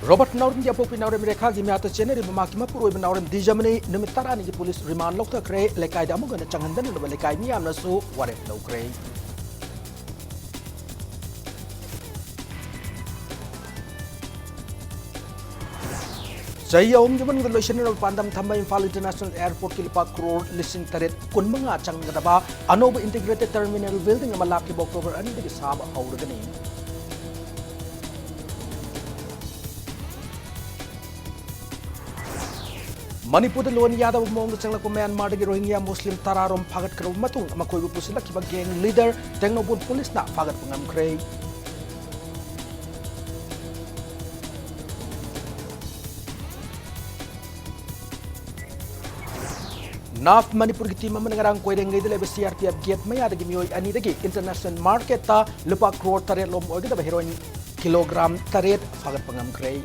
Robert Naurim di apopi Naurim Rekha gi miata cheneri bamaki Manipur oib Naurim di Germany numit tarani gi police remand lokta kre lekai da amuga na changandan na lekai mi amna su warep law kre. Saya giman gi lotion na pandam thamba Imphal International Airport ki lipa crore listing taret kun mga changadaba anoba integrated terminal building amalap ki October ani gi saba hauragani. Manipur loan Yadav Mong Changlako Myanmar gi Rohingya Muslim Tararom Pagat Karo Matung Makoy Pusila Kiba gang leader Tengnobun Police na Pagat Pangam Kray. Naf Manipur ki team mangarang koireng ngai dele CRPF gate maya dagi mioi ani dagi international market ta lupa crore taret lom ogi da heroin kilogram taret Pagat Pangam Kray.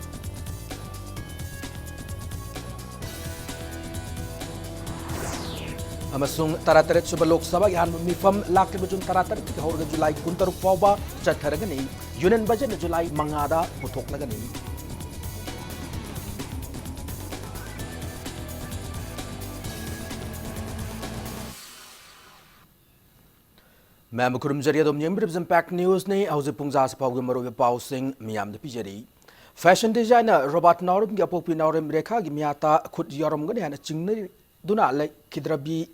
Amasung tarataret suba Lok Sabha yan mifam lakli bajun tarataret ki horga July 16 fawba chatharagani Union budget na July mangada putok lagani. Ma'am kurum jariya dom nyembrib impact news ne hauze pungza sa pawga marobe pausing miyam de pijari. Fashion designer Robert Naurim gi apopi Naurim Rekha gi miyata khut yorom gani hana chingna duna le kidrabi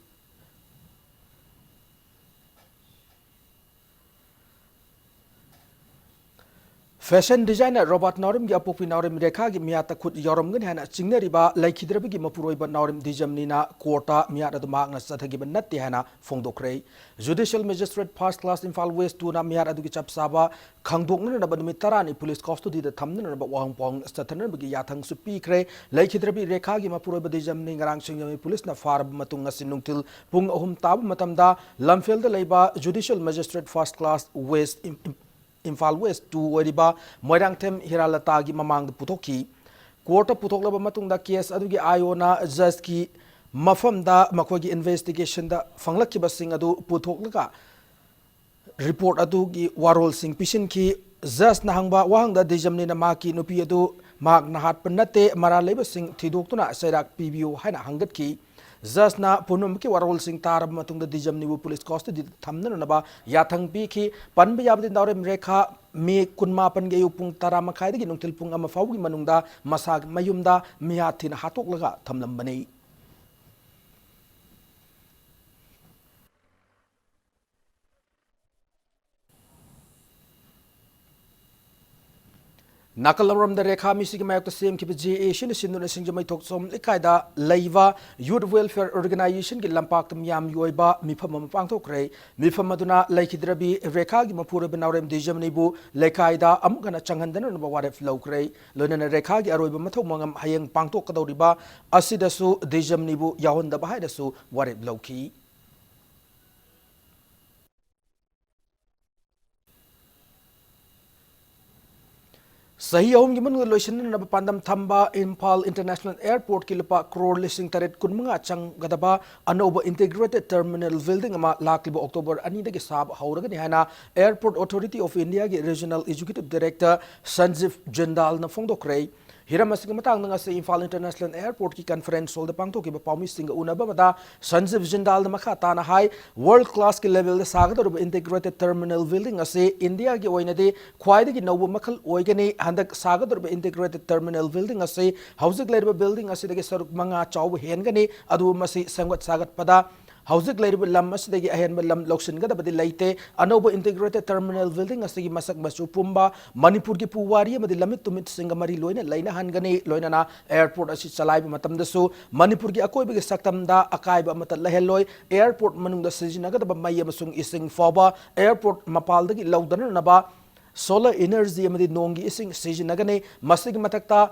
Fashion designer Robert Naurim gi apopi Naurim Rekha gi miyata khut yorom gani hana chingna riba laikhidrabi gi mapuroi ba Naurim dijamni na kota miyata dumak na sathagi ban natti hana fongdokre Judicial Magistrate First Class Imphal West 2 na miyat adugi chapsaba khangdokna na banumi tarani police custody da thamna na ba wang pong stathana bagi yathang su pikre laikhidrabi Rekha gi mapuroi ba dijamni ngarang singyami police na farb matung asinungtil pung ahum tab matamda lamfel da leiba Judicial Magistrate First Class West Imphal West 2 oiriba Moirangthem Hiralata gi mamang putoki court putoklaba matungda case adugi ayona judge ki mafamda makogi investigation da fanglakiba sing adu putoklaga report adugi warol sing pishin ki judge na hangba wahangda dijamni na maki nupi adu mak na hat panate mara leba sing thidoktuna sairak pbu haina hangat ki Judge na punum ki warol sing tarab matungda dijamni bu police custody thamna na ba yathang pi ki panba yabdi Naurim Rekha me kunma pan ge upung tara makhai gi nungtil pung ama fawgi manungda masag mayumda miyathina hatok laga thamlam bani Nakalam the Rekha Misik Mayok the same Kip Asian Sinduna Sinjamai Toksom Likaida Laiva Youth Welfare Organization Gilampak Yam Yoiba Mipam Pangtokre Mifamaduna Laikidrabi Rekha Gimapura Benarem de Jamnibu Lekaida Amugana Changandan and Bawaref Lokre Luna Rekha Aroba Matomangam Hayang Pangtokadoriba Asidasu de Jamnibu Yahunda Bahidasu Warep Loki. Sahi ahum giman lotion na pandam thamba Imphal International Airport ki lupa crore listing taret kun mga chang gadaba anoba integrated terminal building ama laklibo October ani dagi sab hauragani hana Airport Authority of India ki Regional Executive Director Sanjeev Jindal na fongdokre Hiram asing matang nga sa Imphal International Airport ki conference hall da pangto ki bapawmi singa una ba mada Sanjeev Jindal na makata na high world class ki level da sagada ro integrated terminal building ase India ki oina de khwaida ki nobu makal oigani handak sagada ro integrated terminal building ase hauzik leir building ase de saruk manga chaw hengani adu masi sangat sagat pada Hauzik Lairib Lam Masdagi Ahen Lam Lokshin Gadabadi Laite, Anoba Integrated Terminal Building Asagi Masak Masu Pumba, Manipur ki Puwari, Madilamit to Mit Singamari Loina, Laina Hangani, Loinana, Airport Asit Salai Matamdasu, Manipur ki Akoy Saktamda, Akaiba Matalaheloy, Airport Manung the Sijinagada Maya Masung Ising Foba, Airport Mapaldagi Laudan Naba, Solar Energy Amadi Nongi Ising Sijinagane, Masig Matakta.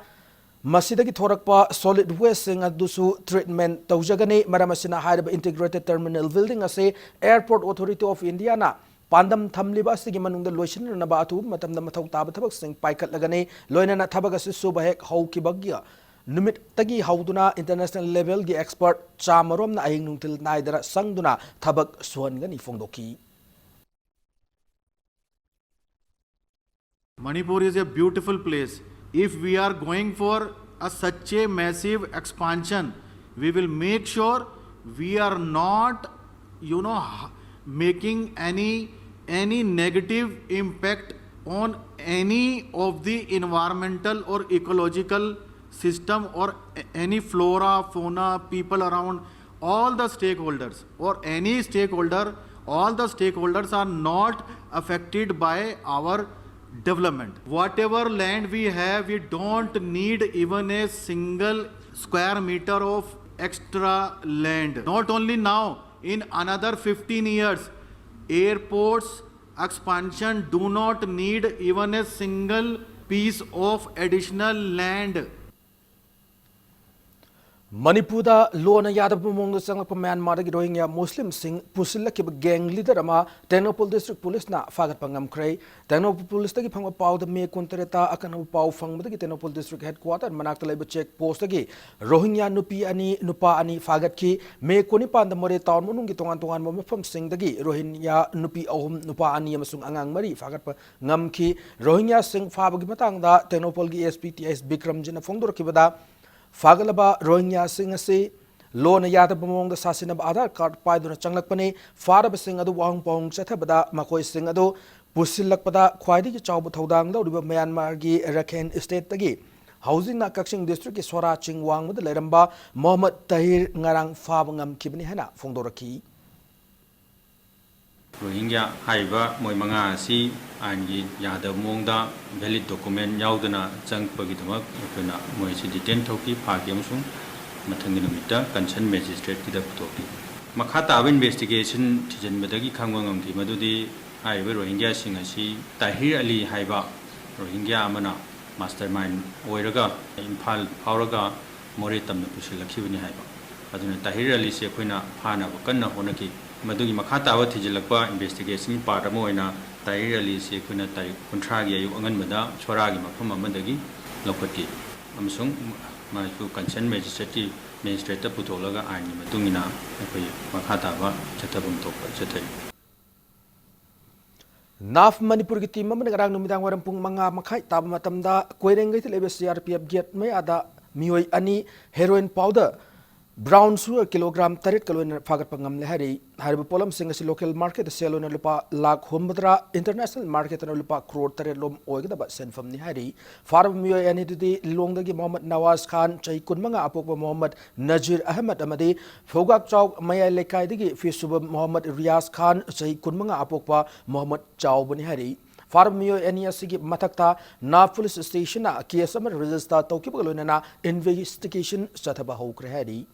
Masidagi thorakpa solid waste sing adusu treatment tawjagani maramasina hairaba integrated terminal building ase Airport Authority of India na pandam thamliba asigi manungda loisin na ba atu matamda mathau taba thabak sing paikat lagani loina na thabak ase suba hek hau kibagya numit tagi hauduna international level gi expert chamarom na ahing nungtil naidara sangduna thabak suhangani fongdoki Manipur is a beautiful place if we are going for such a massive expansion, we will make sure we are not, making any negative impact on any of the environmental or ecological system or any flora, fauna, people around, all the stakeholders or any stakeholder, all the stakeholders are not affected by our development. Whatever land we have, we don't need even a single square meter of extra land. Not only now, in another 15 years, airports expansion do not need even a single piece of additional land. Manipur lona yadab mong sang pa Myanmar gi Rohingya Muslim sing pusilla ki gang leader ama Ternopol district police na fagat pangam kray Ternopol police gi phangwa paw da me kontreta akan paw phang gi Ternopol district headquarter manak talai check post gi Rohingya nupa ani fagat ki me koni pan da more town munung gi tongan mo mafam sing gi Rohingya nupi ahum nupa ani amasung angang mari fagat pa ngam ki Rohingya sing fab gi matang da Ternopol gi SPTS Bikram jina phongdor ki bada Fagalaba Rohingya sing asi lona yada bamong da sasinab Aadhaar card paiduna changlakpani farab sing adu wahang pong chathabada makoi sing adu pusilakpada khwaidi ki chawbu thodang lawriba Myanmar gi Rakhine state tagi housing na Kakching district ki Swara Chingwang mud leramba Mohammed Tahir ngarang fabangam kibni hana phongdoraki Rohingya haiba moi manga si angi yada mongda valid document yaudana changpagi thamak ekona moi si detain thoki phagi amsung mathangi numita concern magistrate ki da putoki makha ta investigation thijan medagi khangwangam ki madudi haiba Rohingya sing asi Tahir Ali haiba Rohingya amana mastermind oiraga Imphal phawraga more tamna pusilakhi haiba aduna Tahir Ali se koina phana kanna honaki Madugi Makata Tijilakpa investigation part of Moina, Tahir Ali Sekuna Tai Contragi, Angan Mada, Choragi Makuma Mandagi, Lokoti. Amsung, my consent magistrate, Ministrator Putolaga, and Matungina, Makatava, Chatabum Topa, Chatay. Naf Manipur ki team magarang numidang warampung mga makai tab matamda kwering gait lebe CRPF get may ada mioi ani heroin powder Brown sugar kilogram tarit kalon fagat pangam lehari harba polam singasi local market selo na lupa lakh humbadra international market na lupa crore tarit lom oigda ba senfam ni hari farb miyo yani di longdagi Mohammed Nawaz Khan chai kun mga apok Mohammed Nazir Ahmed amadi fogak chawk maya lekai digi fi subab Mohammed Riyaz Khan chai kun mga apok pa Mohammed Chaw bani hari farm miyo any asigi matakta na police station na kiasam register tawki bagalona na investigation sathaba hokre hari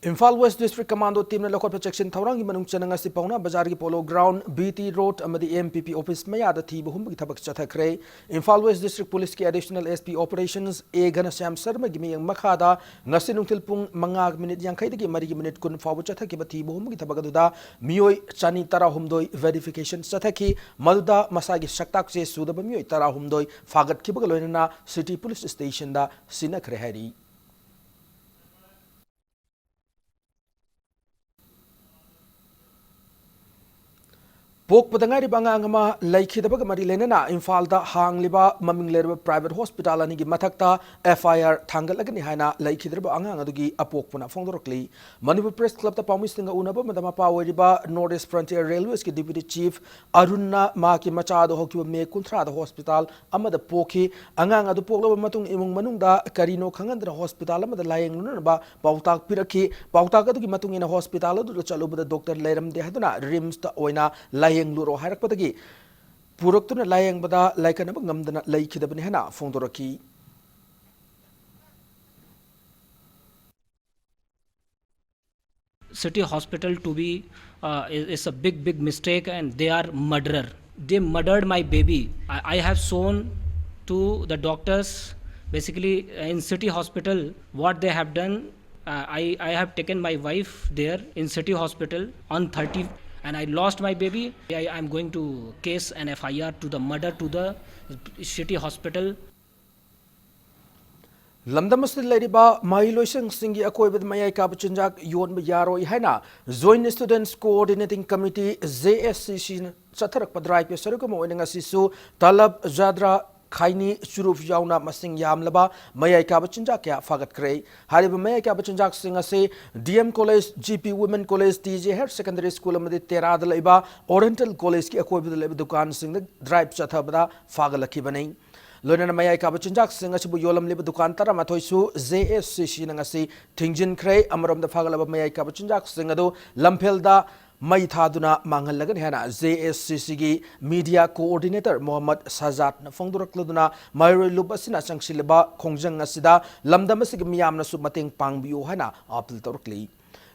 Imphal West District Commando Team na local protection thawrang manung chananga si pauna bazar gi polo ground BT Road amadi MPP office maya da thi buhum gi thabak chathakre Imphal West District Police ki additional SP operations A Ghanashyam Sharma gi miyang makhada ngasi nungtil pung manga minute yang khaidagi mari gi minute kun fawu chathaki ba thi buhum gi thabak aduda miyoi chani tara humdoi verification chathaki maduda masagi shaktak se sudaba miyoi tara humdoi fagat ki bagaloina city police station da sinakre hari Pok patangari banga angama laikhidaba mari lenana Imphal da hangliba maming lerba private hospital ani gi mathakta FIR thangal agani haina laikhidaba anga adugi apok puna phongdorokli Manipur Press Club ta pamistinga unaba madama pawariba Northeast Frontier Railways ki deputy chief Arunna ma ki macha do hokiba me kunthra da hospital amada pokhi anga adu poklaba matung imung manungda karino khangandra hospital amada layeng lunaba pautak piraki pautak adugi matung ina hospital adu chaluba doctor leiram de haduna rims ta oina layeng luro hairakpadagi puraktuna layeng bada laikanaba ngamdana laikhidabani hena phongdoraki City hospital to be is a big mistake, and they are murderer. They murdered my baby. I have shown to the doctors basically in city hospital what they have done. I have taken my wife there in city hospital on 30 and I lost my baby. I am going to case an FIR to the murder to the city hospital. lamdam asli leiriba mahiloisang singi akoibad mayai ka bachinjak yon ba yaroi haina Joint Students Coordinating Committee JSCC chatharak padrai pe sarugam oinanga sisu talab jadra khaini churuf yauna masing yamlaba mayai ka bachinjak ya fagat krei hariba mayai ka bachinjak singa se DM College GP Women College TJ Higher Secondary School amadi terad leiba Oriental College ki akoibad leiba dukan sing drive chathabada fagalaki banai Loina mayai ka bachinjak singa sibu yolam liba dukan tara mathoisu JSCC nangasi thingjin khrei amarom da fagalaba mayai ka bachinjak singa do lamphel da mai thaduna mangal lagan hena JSCC gi media coordinator Mohammad Sajat na fongdurak luduna mairoi lubasina changsileba khongjang asida lamdam asigi miyamna su mateng pangbiu hena apil torkli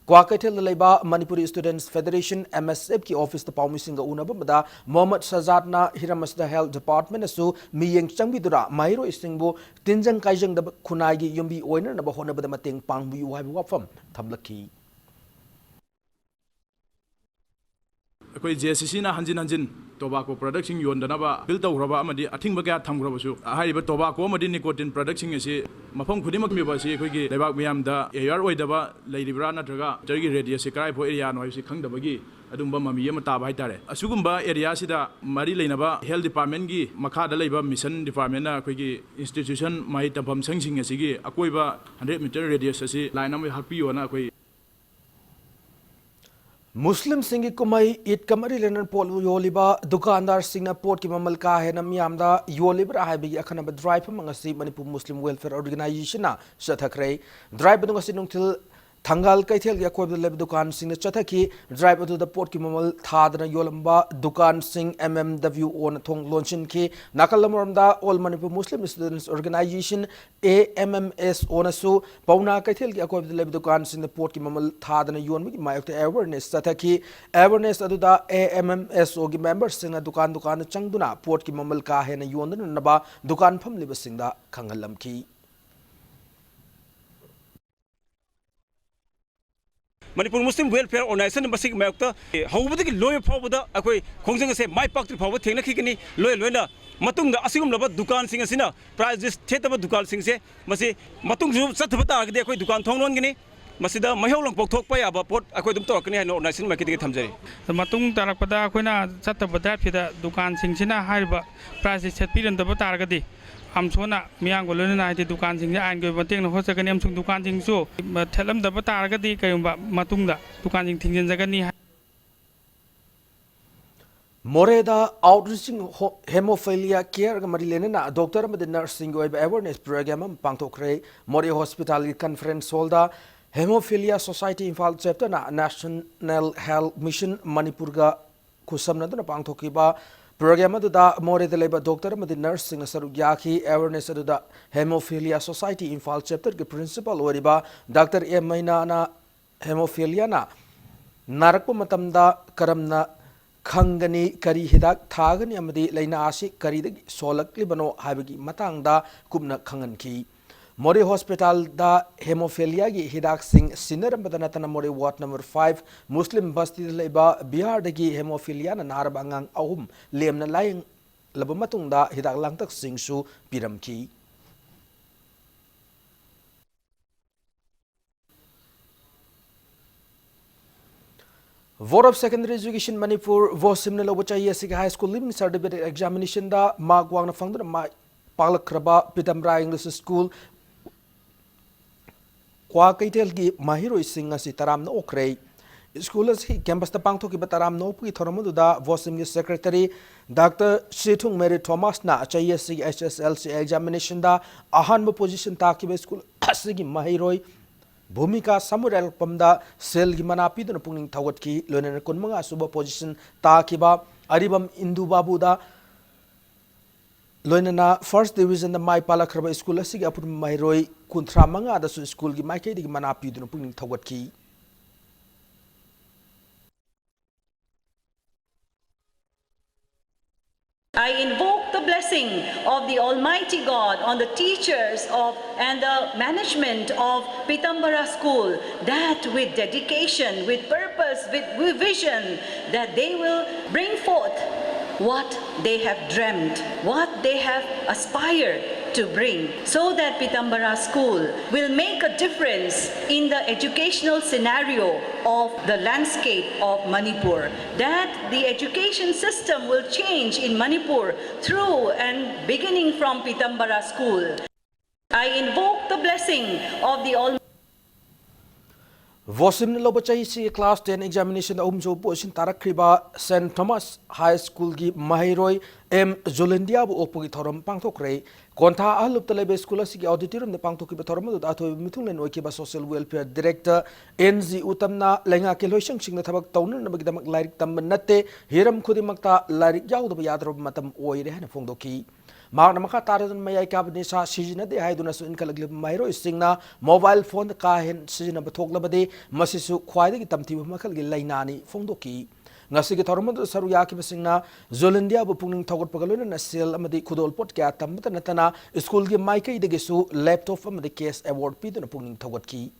Kwakaithel leiba Manipuri Students Federation MSF ki office ta paumi singa unaba mada Mohammad Sajat na Hiramasda Health Department asu miyeng changbidura mairo isingbu tinjang kaijang da khunai gi yumbi oiner na ba hona bada mateng pangbiu haibu wafam thamlaki अखोई JSCC ना हंजिन हंजिन tobacco product sing yondanaba bil tawraba amadi athingba kya thamgrabasu haiba tobacco amadi nicotine product sing ase mafam khudimak mi ba si akhoi gi lebak miyam da aware oidaba leiribra natraga jargi radius se krai pho area no haisi khangdabagi adumba mami yama ta bai tare asugumba area sida mari leinaba health department gi makha da leiba mission department na akhoi gi institution mai tabam sangsing ase gi akoiba 100 meter radius ase line am happy ona akhoi Muslim singi kumai it kamari lenan pol yoliba dukandar singna port ki mamal ka hai nam yamda yolibra hai bi akhana ba drive mangasi Manipur Muslim Welfare Organization na sathakrai drive ngasi nungthil thangal kaithel ya koib leb dukan sing na chathaki drive adu da port ki mamal thadna yolamba dukan sing MMW on thong launchin ki nakalamramda all Manipur Muslim Students Organization AMMS onasu pauna kaithel ki koib leb dukan sing na port ki mamal thadna yon mi mayok awareness chathaki awareness adu da AMMS ogi members sing na dukan changduna port ki mamal ka he na yon na ba dukan pham liba sing da khangalam ki Manipur Muslim Welfare Organization basik mayokta hawbadagi loy phawbada akoi khongjang se mai pakti phawba thengna khikani loy loina matungda asigum laba dukan sing asina prices thetaba dukan sing se masi matung ju chathaba ta agde akoi dukan thongnon gini masida mahaulang pokthok pa yaba pot akoi dum tawkani hano organization market thamjari matung tarakpada akoina chathaba da dukan sing sina hariba prices thetpiran daba taragadi amsona miyang golona na ite dukan sing an go mateng na hosa kani amsung dukan sing so thelam da bataraga di kayumba matungda dukan sing thingjen jagani Moreda outreaching hemophilia care marilene na doctor amad nursing go awareness program pangthokre More Hospital conference holda hemophilia society infal chapter na National Health Mission Manipur ga kusamna na pangthokiba program da more de leba doctor amadi nurse sing saru yaki awareness da hemophilia society infal chapter ke principal oriba Dr. M Maina na hemophilia na narakpa matamda karamna khangani kari hidak thagani amadi laina asi kari da solakli bano habigi matangda kubna khangan ki More Hospital da hemophilia gi hidak sing sinaram badanatana More Ward number 5 Muslim basti leba Bihar dagi hemophilia na narabangang ahum lemna layang labamatung da hidak langtak sing su piramki Board of Secondary Education Manipur vosim na lobo chahiye sig high school living certificate examination da magwang na fangdana ma palakraba Pitamra English School Kwa kaitel gi mahiro singa si taram no okrei school as campus ta pangtho ki bataram no pi thoromu da vosim gi secretary Dr. Shithung Mary Thomas na HSC HSLC examination da ahan mo position ta ki school asigi mahiroi bhumika samural pamda sel gi manapi do pungning thawat ki lonen kun manga suba position ta ki ba aribam indu babu da Loinana first division the mai palakraba school asig apur mairoi kunthra manga da su school gi mai kai digi manapi dun pungning thawat ki I invoke the blessing of the Almighty God on the teachers and the management of Pitambara School, that with dedication, with purpose, with vision, that they will bring forth what they have dreamt, what they have aspired to bring so that Pitambara School will make a difference in the educational scenario of the landscape of Manipur. That the education system will change in Manipur through and beginning from Pitambara School. I invoke the blessing of the Almighty. Vosim Lobachaisi Class 10 examination Umjo Poshin Tarakriba St. Thomas High School Gi Mahiroi M. Zolindia Opogi Thorum Pangtokre, Konta Alup Talebe School Sigi Auditorium the Pangtoki Batorum, Ato Mitulan Wakiba Social Welfare Director NZ Utamna Lenga Kiloshang Sing the Tabak Town and Bagdamak Larik Tamanate, Hiram Kudimakta Larik Yaw the Yadro Matam Oire and Fondoki. Mark Namaka Taran Maya Cabinesa Sijina de Haiduna in Kalagli Mairo is Singna, mobile phone the Kahin Sijina Batoglabade, Masisu Quadi Tamti Makali Lainani, Fondoki. Nasigi Tormund Saruyaki Singna, Zolindia Bupung Togor Pagalun and Sil Amadi Kudol Potgat Tamata School Gi Mike de Gesu, laptop from the case award Pidon Pung Togotki.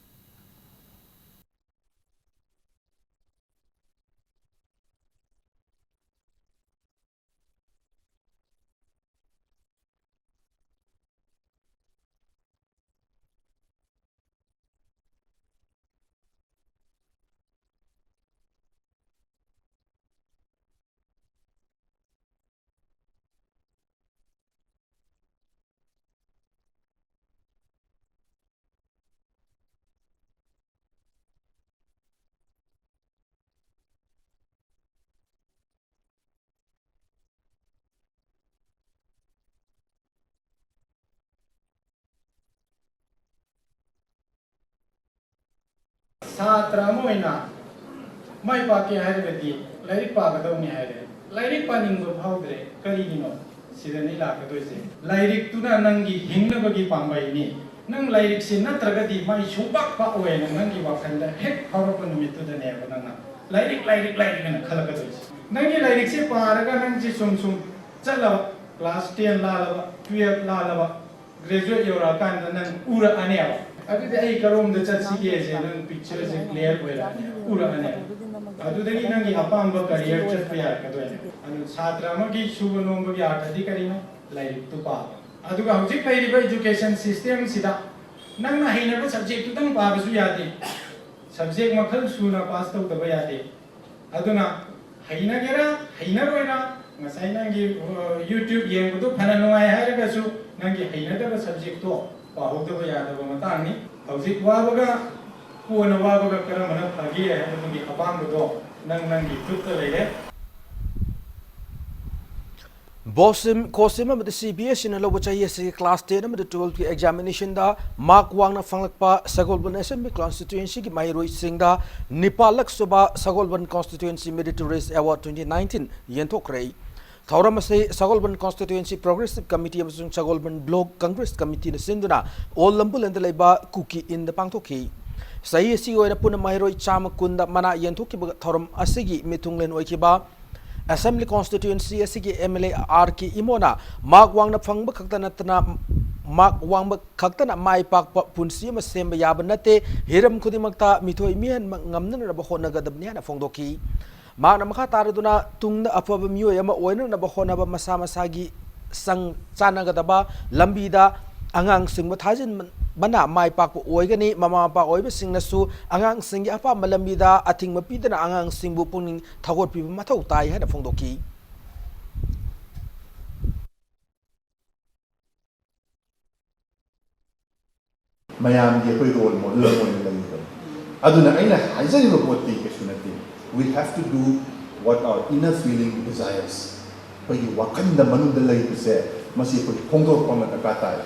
Satra moina mai paki hairati lairi pagadawni haire lairi paningo bhaudre karigino sidani lakadoise lairi tuna nangi hingnabagi pambai nang lairi sin natragadi mai subak pa oena nangi wakhanda hek hawrapa numitu dane banana lairi na khalagadoise nangi lairi se paraga nangji sum chala class 10 la 12 la graduate yora kan nang ura anewa अभी आई chrome the चर्ची के ऐसे नंग picture से clear हुए रहा पूरा अने अदु दगी नंगी अपाम ब करियर चट पे यार कदो है अनु छात्र म की शुभ नोम ब यार थदी करिनो लाइक तो पा अदु का हजिक लाइक ब एजुकेशन सिस्टम सिदा नंग ना हिने ब सब्जेक्ट तंग पा बसु याते सब्जेक्ट मखल सुना पास तो तब याते अदु ना हिना गेरा Hina रोइना ngasai nangi YouTube yang betul phana nungai hai ga su nangi hiना da subject to पाहुतो को याद होगा मत आनी हौजिक वाबगा पुना वाबगा करम मन फगी है तुमगी अपांग दो नंगी तुत लेगे Bosim Kosim of the CBS in a low chahi class 10 of the 12th examination da Mark Wang Fanglakpa Sagolban Assembly constituency ki Mairoi Singh da Nipalak Suba Sagolban constituency Meritorious Award 2019 Yentokray Thauramase Sagolban Constituency Progressive Committee of Sagolban Block Congress Committee in Sinduna, all Lambul and the Leba Cookie in the Pangtoki. Say CEO and Puna Mairoi Chama Kunda Mana Yentoki Thorum Asigi Mitunglen Oikiba, Assembly Constituency Asigi MLA Arki Imona, Mark Wang Fang Bakatana Mark Wang Kaktana Mai Pak Punsi Masemba Yabanate, Hiram Kudimakta, Mitoi Mian Ngamnan Rabahona Gadabniana Fondoki. Mana makataruduna tungna apaba miyo yama oina na bahona ba masama sagi sang sana gadaba lambida angang sing mathajin bana mai pak po oigani mama pa oiba sing nasu angang sing apa malambida ating mapida na angang sing bu puning thagor pi mathau tai ha na phongdoki mayam ge koi role model mo le aduna aina haijani ro poti ke sunati. We have to do what our inner feeling desires. Pagi wakanda manunda lai pise masi pagi pongdor pama takata.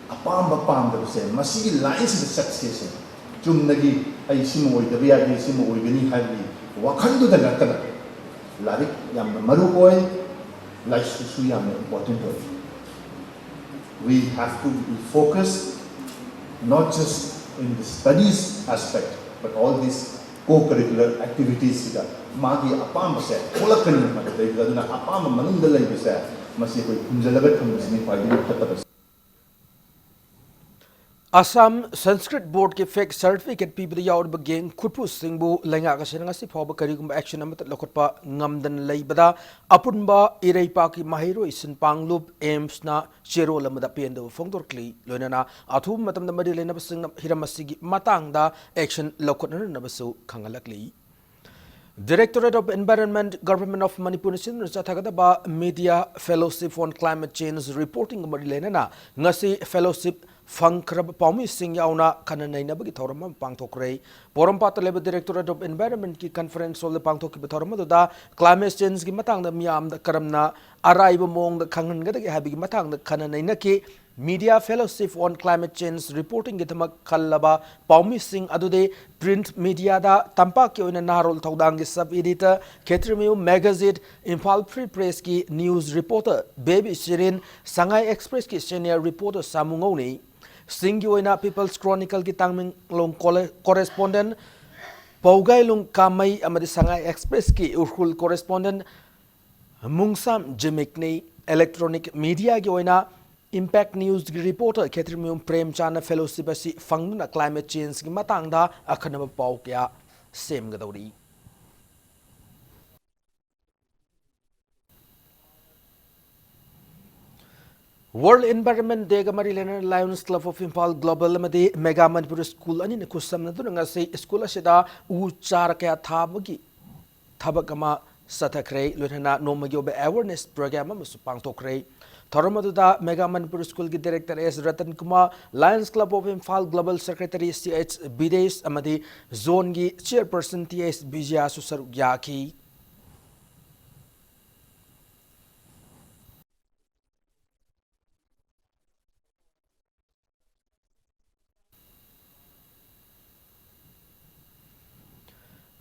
Apam da pise masi lines the success. Jum nagi ay simo oi dabiya ge simo oi gani hali wakandu da nakana. Larik yam maru boy life su yam important boy. We have to be focused not just in the studies aspect but all these co-curricular activities sida magi apam se kolakani ma de aduna apam manunda lai se masi koi kunjalaga thambasni paidi khatabas Assam Sanskrit Board के fake certificate पीबद याउरब गेंग खुटपु सिंबु लेंगा गसेना ngasi फौब करिगुम एक्शन अमत लखोटपा ngamdan leibada apunba ireipa ki mahiro isin panglub aims na chero lamada pendo fongdor kli loinana athum matam da mari lena basing hiramasigi matang da action lokhotna na basu khangalakli Directorate of Environment, Government of Manipur sin Rathagadaba Media Fellowship on Climate Change Reporting Marilena ngasi fellowship Fankrab Pomi Sing Yauna Kananai Nabagi Torama Pangtokre Porampata Labor Directorate of Environment ki conference of the Pangtoki Torama climate change ki matang the Miam the Karamna arrive among the Kangan Habi Matang the Kananai Media Fellowship on Climate Change Reporting Gitama Kalaba Paumi Singh Adude Print Media da Tampakyo in a Narol Taudangi Sub Editor Ketrimiu Magazine Impal Free Press ki News Reporter Baby Shirin Sangai Express ki Senior Reporter Samungoni Singyoina People's Chronicle ki Tangming Long Correspondent Paugai Lung Kamai Amadi Sangai Express ki Urhul Correspondent Mungsam Jimikni Electronic Media Gyoina Impact News reporter Ketrimium Prem Chana Fellowship asi fangna climate change ki matangda akhanaba pau kya sem gadori World Environment Day gamari lena Lions Club of Impal Global amadi Mega Manipur School ani kusam na dunga se school asida u char kya thabagi thabakama sathakre lena nomagyo be awareness program am supang tokre Thoramaduda Mega Manipur School ki Director S. Ratan Kumar, Lions Club of Imphal Global Secretary C.H. Bidesh Amadi, Zone ki Chairperson T.S. Bijaya Susar Yaki.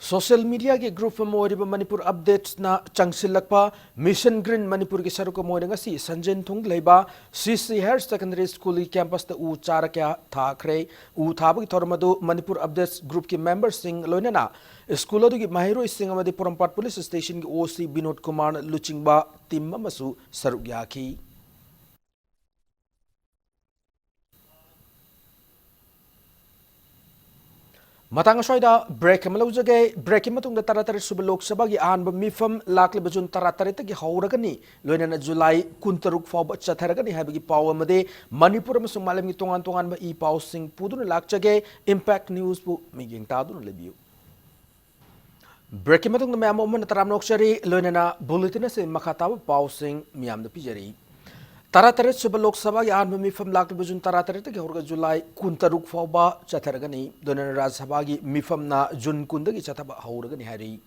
Social media के group में मोरिबा Manipur updates ना चंगसिलकपा mission green Manipur की सरुक मोरंगसी संजन थुंग लेबा सीसी higher secondary school campus द उ चार क्या थाखरे उ थाबक थोरमदु मणिपुर अपडेट्स ग्रुप के मेंबर सिंग लोइनना स्कूल की माहिरो सिंग अमदि पोरमपाट पुलिस स्टेशन की ओसी विनोद कुमार लुचिंगबा टीम मसु सरुक याखी Matang soida break malaujage break matung da taratari suba lok sabha gi ahan ba mifam lakli bajun taratari ta gi hauragani loina July kuntaruk fawba chatharagani habagi paw amade Manipur amasung malam gi tongan tongan ba I paw sing puduna lakchage impact news bu miging taduna lebiu break matung da mamo man taram nokshari loina bulletin se makhata ba paw sing miam da pijari Taratari suba lok sabha gi ahan ba mifam lakli bajun taratari ta gi hauraga July kuntaruk fawba chatharagani donan Raj Sabha gi mifam na Jun kundagi chathaba hauragani hari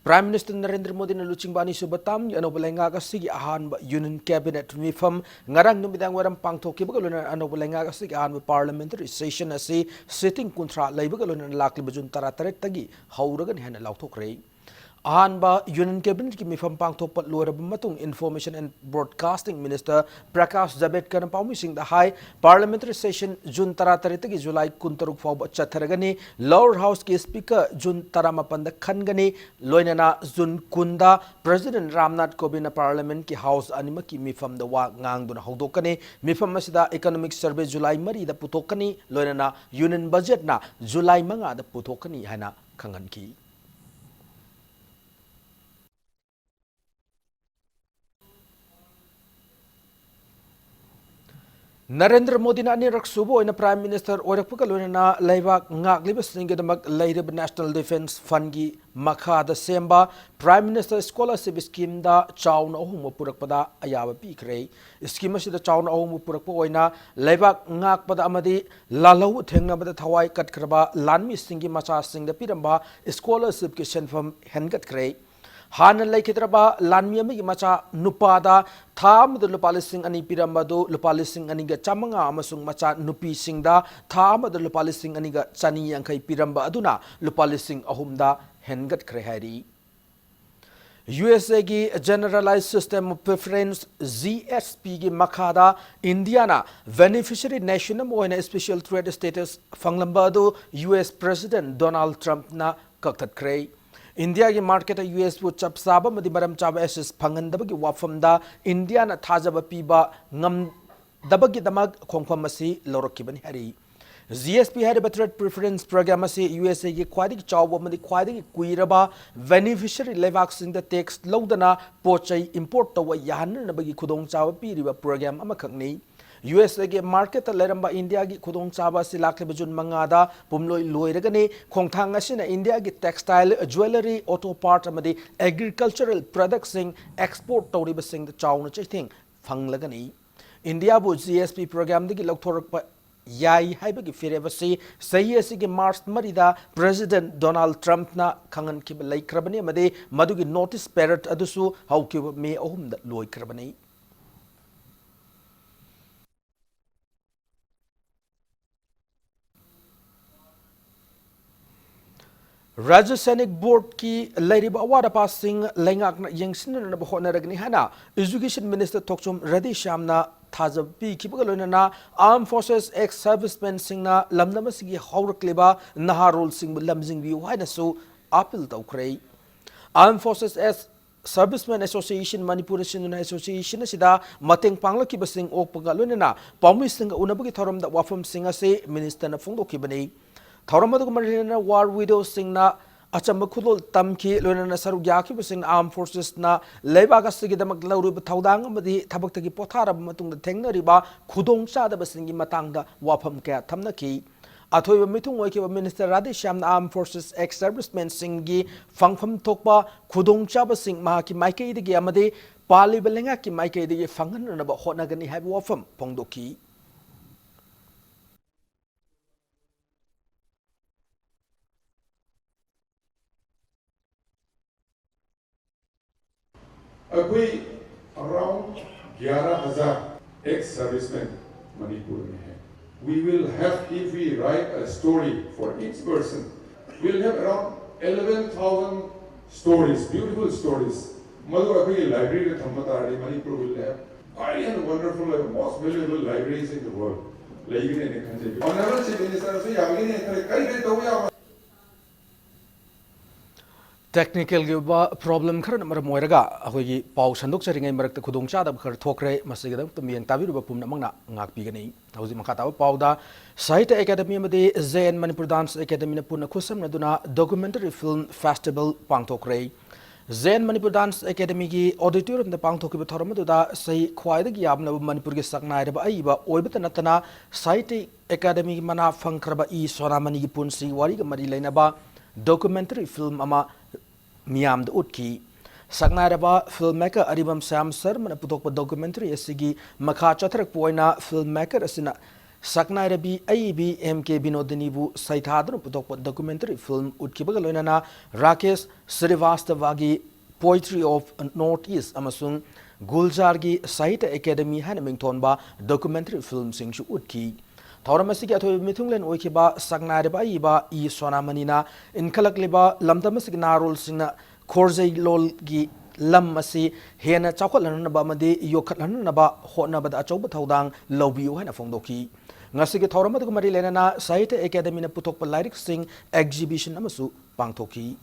Prime Minister Narendra Modi na luching subatam anobalenga ka sigi ahan ba Union Cabinet mifam ngarang numidang waram pangthoki ba luna anobalenga ka sigi ahan ba parliamentary session asi sitting kuntra leiba ka luna lakli bajun taratari tagi hauragani hana lauthokre Ahanba Union Cabinet ki mifam pangthokpat luarab matung Information and Broadcasting Minister Prakash Javadekar na paumising the high parliamentary session June 13 tagi July 13 fawba chatharagani Lower House ki Speaker June 18 khangani loinana June kunda President Ramnath Kovind na Parliament ki House anima ki mifam da wa ngangduna hawdokani mifam masida Economic Survey July 3 da putokani loinana Union Budget na July 5 da putokani hana khanganki Narendra Modi na anirak subo ina Prime Minister oirakpuka loina leibak ngakliba singedamak leirib National Defence Fund gi makha da semba Prime Minister Scholarship Scheme da chauna ohum purakpada ayaba pikre scheme asida chauna ohum purakpa oina leibak ngakpada amadi lalau thengnabada thawai katkraba lanmi singi macha singda piramba scholarship ki senfam hengat kre Hanan laikitraba lanmi macha nupada tham the lupalising ani pirambado lupalising aniga chamanga amasung macha nupi singda tham the lupalising aniga chani yangkai piramba aduna lupalising ahumda hengat krehari USA gi Generalized System of Preference GSP gi makhada Indiana beneficiary nation moina special trade status fanglambado US President Donald Trump na kaktat krei India ki market US bu chap saba madi maram chaba SS phangandaba ki wafam da India na thajaba piba ngam dabagi damag khongkham masi lorokibani hari GSP hariba trade preference program ase USA gi khwadi chawba madi khwadi kuiraba beneficiary levak sing the tax lodana pochai import tawa yahan na bagi khudong chawa piriba program amakhakni USA ge market leramba India gi khudong chawa si lakle bajun mangada pumloi loiragani khongthang asina India gi textile jewelry auto part amadi agricultural products sing export tawriba sing the chawna chaithing phanglagani India bu GSP program digi lokthorpa yai haibagi firevasi sahi asigi March marida President Donald Trump na khangan ki laikrabani amade madugi notice period adusu hauki me ahumda loikrabani Rajya Sainik Board ki Lairiba Awada Passing Lengak Yengsin na Honaragni Hana Education Minister Tokchum Radhi Shamna Tazabi Kipagalona Armed Forces ex-servicemen Singna Lamnamasigi Haurakliba Naharul Singh Lamzing View Hinasu Apil Taukray Armed Forces Servicemen Association Manipur Association Sida Mateng Pangla Kibasing Opagaluna Pami Singh Unabagi Thorum that Wafum Singh say Minister Nafungo Kibani Thoramadu Marina War Widows Singna Achamakulo Tamki Luna Sarugaki Sing Armed Forces na Lebagasi the Maglauru Taudang Madi Tabaki Potara Matung the Tengna Riba Kudong Sada Basingi Matanga Wapam Kat Tamnaki Atoy Mitung Waki Minister Radisham Armed Forces ex-servicemen Singi Fangfam Tokba Kudong Chaba Sing Mahaki Maike the Gamade Pali Belengaki Maike the Fangan about Honagani have Wafam Pongdoki. Around 11,000 ex-servicemen Manipur में हैं. We will have, if we write a story for each person, we will have around 11,000 stories, beautiful stories. Mother अभी library में थम्मतारी Manipur will have highly and wonderful, most valuable libraries in the world. लेकिन ये नहीं खंडे. Honorable Chief Minister से Yagi नहीं करे कई कई तो या Technical problem khar na maram moiraga ahogi pau sandok charingai marakta khudong cha da khar thokre masigada to miang tabi ruba pumna mangna ngak pi gani hauji makha taw pau da Sahitya Academy amadi Zen Manipur Dance Academy na puna khusam na duna documentary film festival pangthokre Zen Manipur Dance Academy gi auditorium da pangthokki ba thoram da sai khwai da gi yamna Manipur gi saknai ba ai ba oibata natana Sahitya Academy mana phangkraba I sonamani gi punsi wari ga mari leina ba documentary film ama Miam the Utki Sagnaraba filmmaker Aribam Sam Sermon Putok documentary Asigi Maka Chatrak Poina filmmaker Asina Sagnarabi AEB MK Binodinibu Saitadru Putok documentary film Utkibagalona Rakesh Srivastavagi Poetry of Northeast Amasung Gulzargi Sahitya Academy Hanamingtonba documentary film Singshu Utki Thoramasi Gato Mithunglen Okiba Sagnareba Iba E Sonamanina in Kalakliba Lamdamasik Narul Sina Korze Lolgi Lamasi Hena Chakolanaba Made Yokalanaba Honaba Achoba Taudang Lobiu Hana Fondoki Nasiki Thoramatu Marilena Sahitya Academy Putok Lyric Sing Exhibition Namasu Pangtoki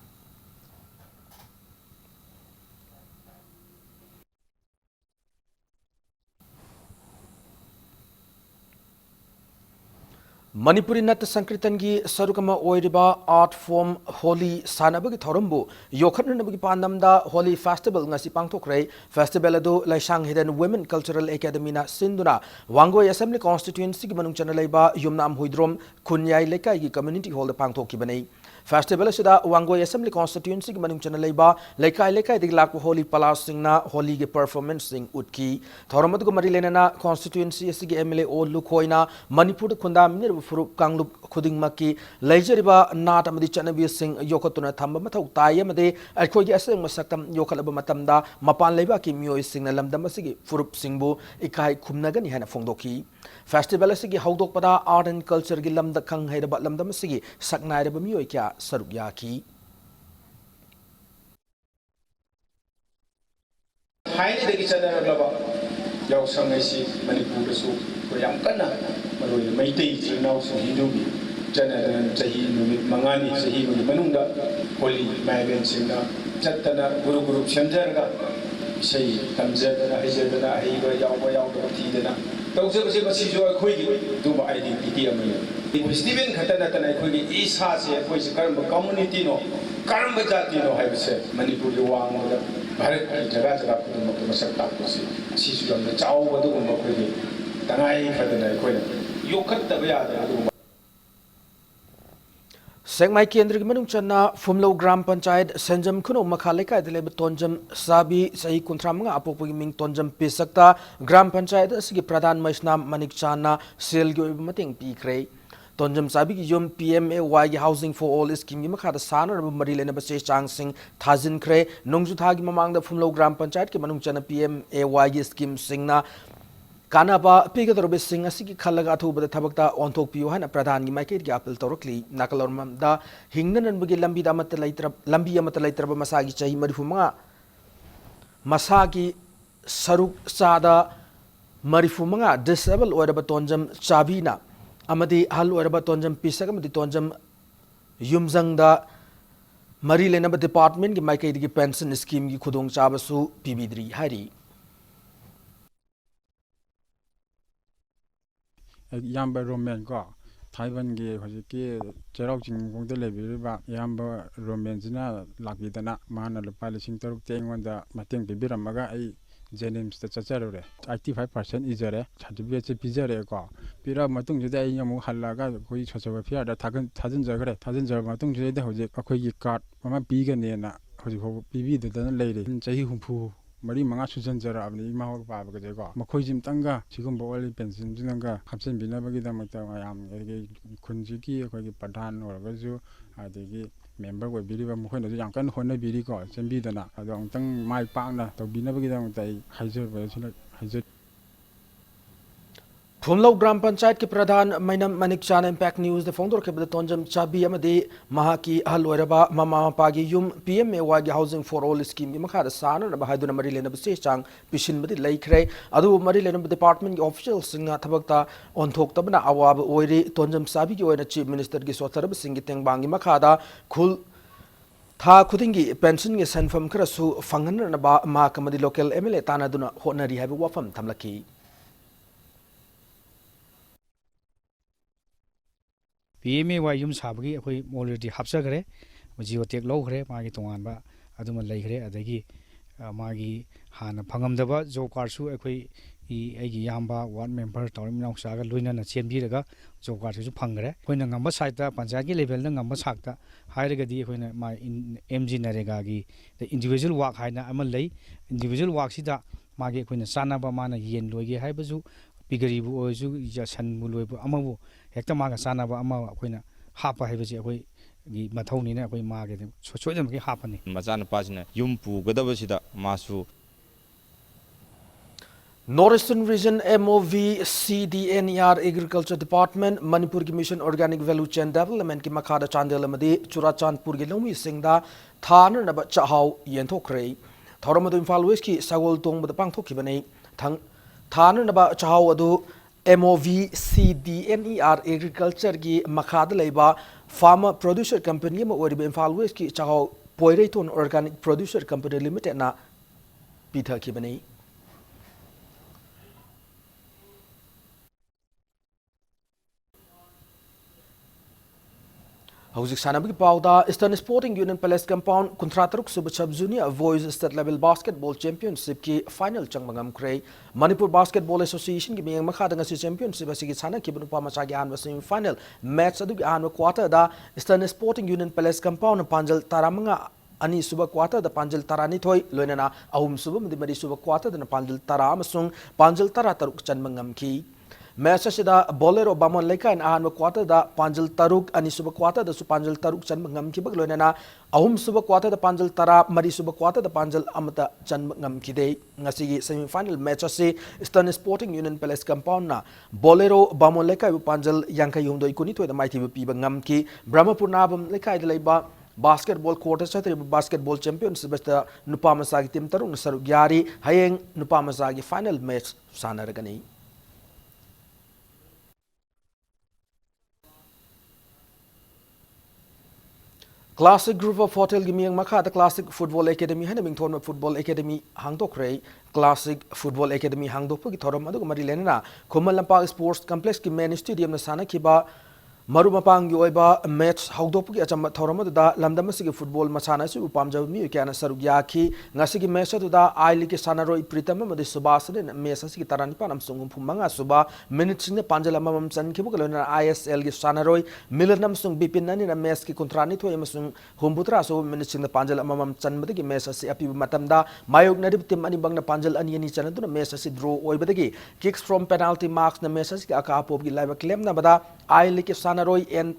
Manipuri Nat Sankritangi Sarukama Oiriba art form Holy Sanabagi Thorambu Yokhanabagi Pandamda Holy Festival Nasi Pangtokre Festival Ado Laishang Hidden Women Cultural Academy na Sinduna Wangoi Assembly Constituency Manung Chanalaiba Yumnam Huidrom Kunyai Lekai Community Hall the Pangtoki Bane Festival Sida Wangoi Assembly Constituency Manung Chanalaiba Lekai the Lak Holy Palace Singna Holy Performance Sing Utki Thoramatu Marilena Constituency Sig MLA O Lukoina Manipur Kundam Furup Kanglup Kuding Maki Lajariba Nat Amadi Chanavi Sing Yokotuna Tamba Matau Tayamade Alkogi Asing Masakam Yokalaba Matamda Mapan Levaki Mio Sing Lamdamasigi Furup Singbu Ikai Kumnagani Hana Fondoki Festival Sigi Haudok Pada Art and Culture Gilam the Kang Heda Lamdamasigi Saknai Mioika Sarugyaki Highly the kitchen Yaw Sangasi Manipur Su Yamkana Maroy Maiti now so Hindu Jana Sahi Mangani Sahi Manunda Holy Magan Singa Chatana Guru Guru Chanjarga say Tamzana Hizana Hiva Yawa Tidana तौजबसे मसिजो अखोइगी दुबा identity Amay festival खता नतन अखोइगी ईसा से अखोइसे करम community no करम जाति no हाइबसे Manipur जो वांगदा भारत की जगह जगह खुदमक मसक तापसे सिसु लम चाव बदुगुम अखोइगी तंगाई फदना अखोइना योखत्तबा यादा Sengmai Kendra ki manung channa Fumlo Gram Panchayat Senjam Kuno Makhaleka idle Tonjam Sabi Sahi Kuntramanga Apopagi Ming Tonjam Pisakta Gram Panchayat Asigi Pradhan Maisnam Manik Chana Selgyo Mating Pikre Tonjam Sabi ki Yum PMAY Housing for All Scheme Makada Sana Rabu Marilena Base Chang Sing Thazin Kre Nongju Thagi Mamang the Fumlo Gram Panchayat ki manung channa PMAY Scheme Singna Kanaba Pigador Sing Asiki Kalaga to the Tabakta on Tokyo and a Pradhan Gimakit Gapil Torokli, Nakalormam da Hingnan and Bugi Lambi Damatalaitra Lambi Amatalaitra Masagi Chahi Marifuma Masagi Saruk Sada Marifumanga disable or Batonjam Chabina Amadi Hal or Batonjam Pisakam the Tonjam Yumzang da Marilena Department Gimakit Pension Scheme Kudong Chabasu PB3 Hari. Yamba Roman go Taiwan ge hojiki cherokjing gongde lebiriba yamba Romanzina lakidana mana lupa lising taruk tengwanda mateng bibiramaga ai Jenims the Chacharore 85% izare certificate pizare go pira matung juda yamu halaga koi chochoba pia da thajin jagre thajin jar matung juda hoje akoi gi card mama bigane na hoji ho bibi da leire chahi humpu Mari Manga Susan Jara of the Imao Baba Makoijim Tanga, Chigumbo Oli Pension Junanga, Hapsen Binabagi Damata, I am Kunjiki, Patan or Vazu, the member will believe Mohon, the young Hona Birigo, Sembidana, I don't think my partner to be never given the Hazard. Fumlo Gram Panchayat ki Pradhan Mainam Manik Chan Impact News the founder ke Tonjam Chabi Amade Mahaki Haloraba Mama Pagi Yum PMAY Housing for All Scheme Makada Sana Bahaduna Marilena Chang Pishin Madi Laikre Adu Marilena Department officials Singa Tabakta on Toktabana Awab Oiri Tonjam Sabi Oina Chief Minister Gisotarab Singiteng Bangi Makada Kul Tha Kudingi pension ge sanfam Krasu Fangan Naba Makamadi local MLA Tanaduna Honari have wafam Tamlaki. PMAY Yum Sabagi, already Hapsagre, Geo take low gre, Magi Tonganba, Aduma Legre, Adagi, Magi Han Pangamdaba, Zo Karsu, Egi Yamba, one member, Torino Saga, Luna, and Chembiraga, Zo Karsu Pangre, when a number site, Panjagi level, the number sakta, Hiragadi, when my MG Naregagi, the individual walk Hina Amalay, individual walksida, Magi, when the Sanaba Mana Yen Logi Hibazu, Bigaribu or Jasan Mulu Amabu. Hector Maga Sanaba Ama Quina Hapa Havasi away Matoni away market, so them happening. Mazana Pazina, Yumpu, Gadavasida, Masu. Northeastern Region MOV CDNER Agriculture Department, Manipur Mission Organic Value Chain Development, Kimakada Chandelamadi, Churachan Purgilomi Singda, Than Naba Chahau Yentokre, Toramadu Falwiski, Sagol Tung with the Pangtokibane, Than Naba Chahau Adu. MOV CDNER Agriculture ki Makada Leba Farmer Producer Company ma ori ben falwes ki chao Poireton Organic Producer Company Limited na Peter Kibani Hauzik Sanabiki Pauda, Eastern Sporting Union Palace Compound, Kuntrataruk Subachab Junior Voice State Level Basketball Championship ki Final Changmangam Kray, Manipur Basketball Association ki Miyang Makadangasi Championship Asigi Sana Kibunupa Masagi Anwa Semi-Final, Match Adugi Anwa Quarter da, Eastern Sporting Union Palace Compound, Panjal Taramanga, Ani Suba Quarter, the Panjal Tarani Toy, Loinana, Ahum Subum, the Mari Suba Quarter, the Panjal Taramasung, Panjal Tarataruk Chanmangam ki. Mesasida Bolero Bamon Leka and Ahan Quarter da Panjal Taruk and Suba Quarter the Supanjal Taruk Chan Mangam Kibagloina Ahum Suba Quarter the Panjal Tara Mari Suba Quarter the Panjal Amata Chan Mangam Kide Nasi semi-final matches Eastern Sporting Union Palace Compound na Bolero Bamon Leka Panjal Yanka Yundo Ikunito the Mighty Pibangam Ki Brahmapur Nabam Leka Leba Basketball quarters at basketball champions basta Nupamasagi Tim Tarung Sarugyari Hayeng Nupamasagi final match Sanaragani. Classic Group of Hotel gi miyang makha the Classic Football Academy hana mingthon Football Academy hangdokre Classic Football Academy hangdokpa gi thorom adu mari lenna Khomal Lampak Sports Complex ki main stadium na sana khiba maru mapang gi oiba match hawdopki acham thorom da lamdam sigi football masana su pamjab mi kyana saruk yakhi ngasi gi match da I league sanaroi pritam madi subas ne match sigi tarani panam sungum phumanga suba minute sing panjala mamam chan khibu kalona ISL gi sanaroi milanam sung bipin nani na match ki kontrani thoi amasung humbutra so minute sing panjala mamam chan madi gi match si api matam da mayok na tim ani bangna panjal ani ani chan du na match si draw oibadagi kicks from penalty marks na match si aka pop gi live claim na bada I league Sanaroi and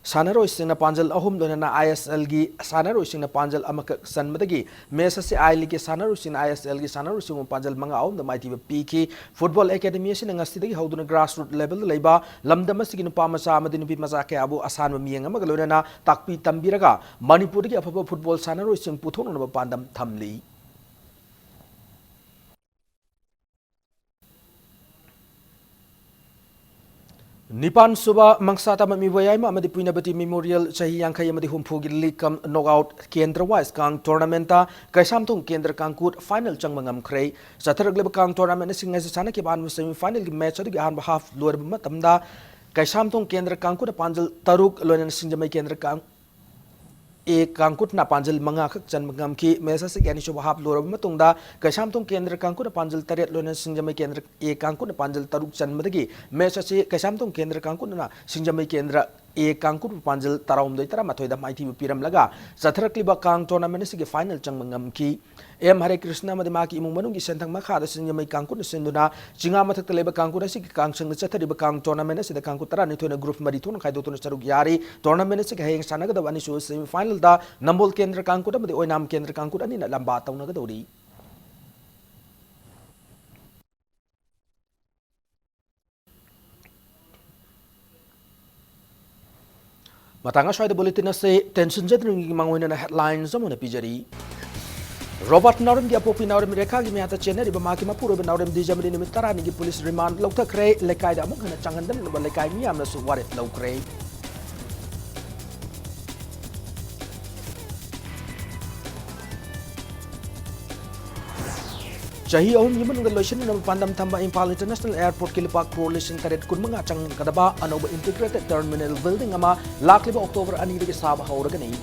Sanaroi Singna Panjal Ahum Dona ISL gi Sanaroi Singna Panjal Amaka Sanmadagi Mesa si I League Sanaroi Sing ISL gi Sanaroi Sing Panjal Manga Ahum the Mighty PK Football Academy Sin Ngasti Hauduna grassroots level Leba Lamdamasiki Pamasa Madin Masake Abu Asan Mianga Magalona Takpi Tambiraga Manipuri Apapa Football Sanaroi Sing Puton Pandam Tamli. Nipan Suba Mangsata Mamiwayama Amadi Puinabati Memorial Chahi Yankai Amadi Humpugi Likam Knockout Kendra Wise Kang Tournamenta Kaisamtung Kendra Kankut Final Changmangam Kray Sataragli Kang Tournament Sing as a Sanakiban semi final match of the half lower Matamda Kaisamtung Kendra Kankut Panjal Taruk Lonan Sinjamay Kendra Kang E Kankut na Panjal Manga Chan Mangam Ki Mesa Siganisho Hap Lora Matunda Kaisamtung Kendra Kankut Panjal Taret Lonan Sinjamay Kendra E Kankut Panjal Taruk Chan Madagi Mesa Si Kaisamtung Kendra Kankut na Sinjamay Kendra E Kankut Panjal Taram Doitara Matoida Mighty Piram Laga Satrakliba Kang Tournament Sig final Chang Mangam Ki M Hare Krishna Madimaki Mumanungi Sentang Makada Sinjamay Kankut Sinduna Chingamata Leba Kankut Sig Kangsang Satariba Kang Tournament Sig Kankutara Nituna Group Maritun Kaidotun Saruk Yari Tournament Sig Hayang Sanaga the Vanishu semi final da Nambol Kendra Kankuda the Oinam Kendra Kankuda ni Lambata Nagadori. Matanga Shai the bulletin say tension jetting Mangwin headlines on a pijari. Robert Narum Giapopi Narum Reka Gimiata Chene, Bamaki Mapur, Narum Dijamini Mitarani police remand Lokta Cray, Lekai the Amok and Changan, Lekai Miam, so what it low cray. Chahi Om Human Relation of Pandam Tamba Impal International Airport Kilipak Coalition Taret Kurmanga Chang Kadaba, Anoba Integrated Terminal Building Ama, Lakliba October Anidi Saba Horagani.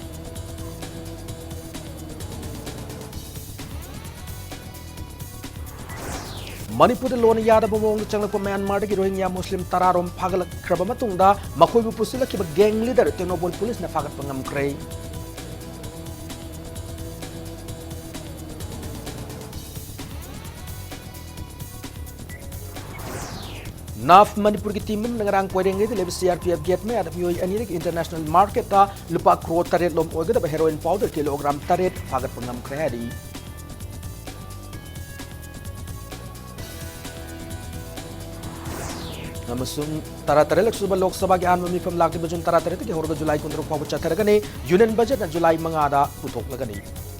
Manipur Lone Yada Bomong Changla Myanmar Rohingya Muslim Tararom Pagal Krabamatunda, Makobu Pusila Kiba gang leader, Tenobol Police na Fagat Pangam Kray. Naf Manipur ki team nangarang pwedeng level CRPF get me at Pioy Anirik International Market ta lupa kro taret lom oiga da heroin powder kilogram taret fagat pangam kredi. Namasung taratare lak subal lok sabha ki anmami fam lakti bajun taratare ki horga July 15 paw chataragani union budget na July mangada putok lagani.